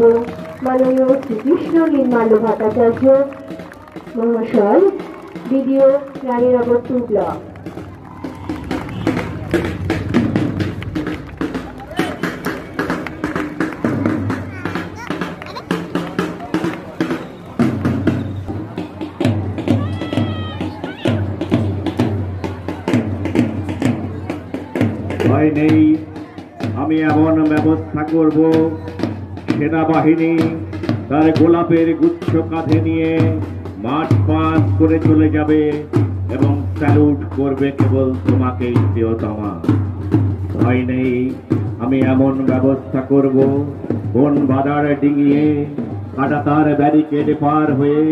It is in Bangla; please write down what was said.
দেব মাননীয় শ্রীকৃষ্ণ নির্মাল্য ভট্টাচার্য মহাশয়, ভিডিও রানীনগর 2 ব্লক। ভয় নেই, আমি এমন ব্যবস্থা করব সেনাবাহিনী তার গোলাপের গুচ্ছ কাঁধে নিয়ে মাঠ পাস করে চলে যাবে এবং স্যালুট করবে কেবল তোমাকেই প্রিয়তমা। ভয় নেই, আমি এমন ব্যবস্থা করব বন বাজার ডিঙিয়ে কাঁটাতার ব্যারিকেড পার হয়ে